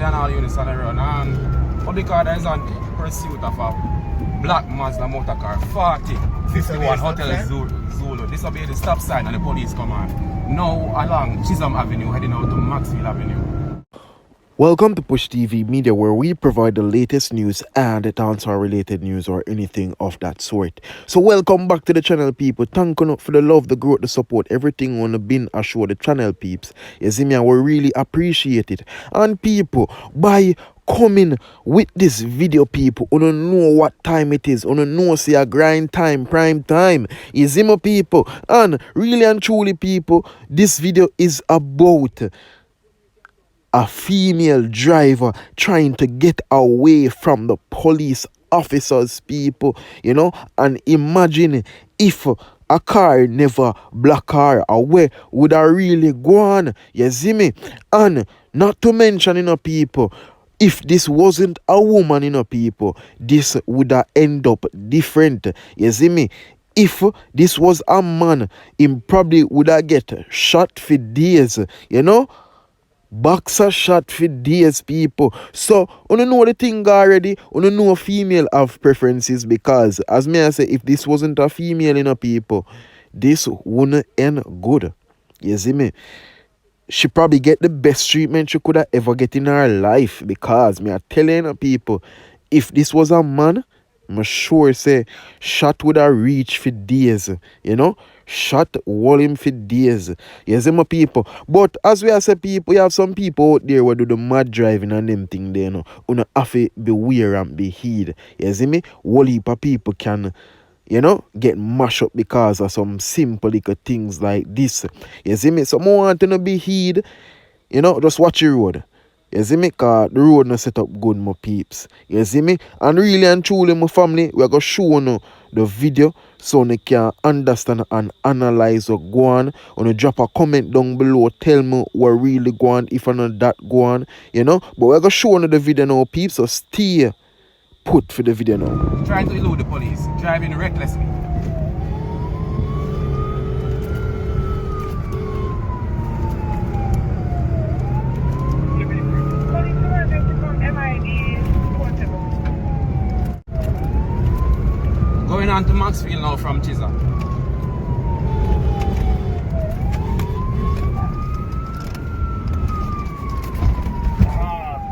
and all units on the road. And public order is on pursuit of a black Mazda motor car, 4051 Hotel Zulu. Disobey the stop sign and the police come on. Now along Chisholm Avenue, heading out to Maxfield Avenue. Welcome to Push TV Media, where we provide the latest news and the dancehall related news or anything of that sort. So welcome back to the channel, people. Thank you for the love, the growth, the support, everything on the bin I show the channel peeps. You see me, I will really appreciate it. And people, by coming with this video, people, you don't know what time it is. You don't know say a grind time, prime time. You see me, people. And really and truly, people, this video is about a female driver trying to get away from the police officers, people, you know. And imagine if a car never block her, or where would I really go on? You see me? And not to mention, you know, people, if this wasn't a woman, you know, people, this would have end up different. You see me? If this was a man, him probably would have get shot for days, you know. Boxer shot for days, people. So, you know the thing already. You know female have preferences, because, as me I say, if this wasn't a female, you know, people, this wouldn't end good. You see me? She probably get the best treatment she could have ever get in her life, because, me I telling you, people, if this was a man, I'm sure say shot would have reached for days, you know. Shot wall him for days. You see my people. But as we are say, people, you have some people out there who do the mad driving and them thing there, you know. You have to beware and be heed. You see me? Whole heap of people can, you know, get mashed up because of some simple little things like this. You see me? So I want to be heed, you know, just watch your road. You see me? Because the road not set up good, my peeps. You see me? And really and truly, my family, we are going to show you the video so you can understand and analyze what go on. You drop a comment down below, tell me what really go on, if not that go on, you know. But we're going to show you the video now, peeps, so stay put for the video now. Trying to elude the police, driving recklessly. Going on to Maxfield now from Chisholm.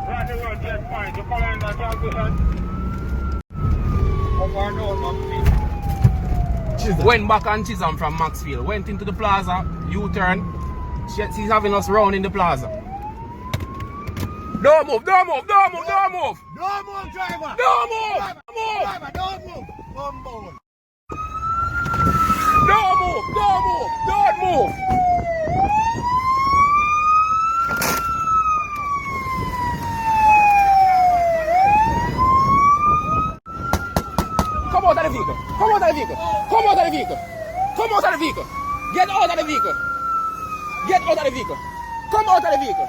Right the road, checkpoint. You following that transition? Over Maxfield. Went back on Chisholm from Maxfield. Went into the plaza, U-turn. She's having us round in the plaza. Don't move, don't move, don't move, don't move! Don't move, driver! Don't move! Move! Driver, don't move! Don't move! Don't move! Don't move! Don't move! Come out of the vehicle! Come out of the vehicle! Come out of the vehicle! Come out of the vehicle! Get out of the vehicle! Get out of the vehicle! Come out of the vehicle!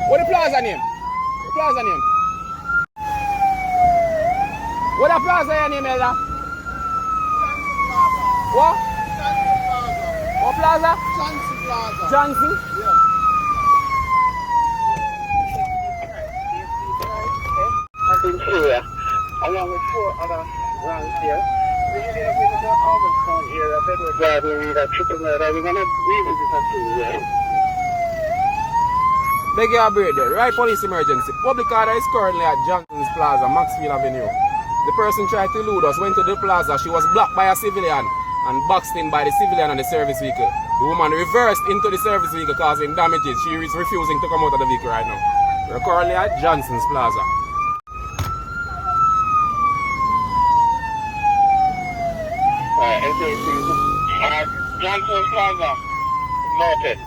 What the plaza name? The plaza name? What the plaza name, Elda? What? What plaza? Johnson Plaza. Johnson? Yeah. I've been here, along with 4 other rounds here. We're heading up into the Albertown here, a Bedward Drive, where we got triple murder. We're going to revisit that too, yeah. Beg your pardon, right police emergency. Public order is currently at Johnson's Plaza, Maxfield Avenue. The person tried to elude us, went to the plaza. She was blocked by a civilian and boxed in by the civilian and the service vehicle. The woman reversed into the service vehicle, causing damages. She is refusing to come out of the vehicle right now. We're currently at Johnson's Plaza. Johnson's Plaza, noted.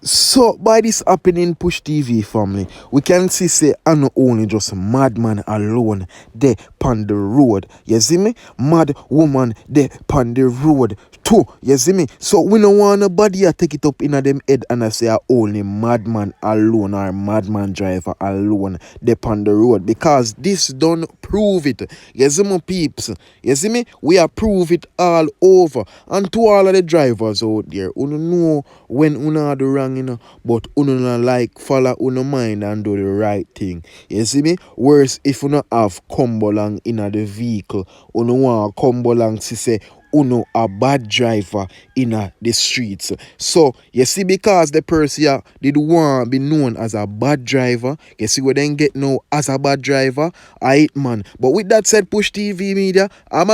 So by this happening Push TV family, we can see say I not only just madman alone there pon the road. You see me? Mad woman there pon the road too. You see me? So we don't want nobody to take it up in a them head and I say only madman alone or madman driver alone there pon the road, because this don't prove it. You see me, peeps? You see me? We are prove it all over. And to all of the drivers out there, you know when you do the wrong, but you not like follow your mind and do the right thing. You see me? Worse if you not have come along in the vehicle, you no want come along to say uno a bad driver in the streets. So you see, because the person here did want be known as a bad driver, you see we then get now as a bad driver, I man. But with that said, Push TV Media, I'm a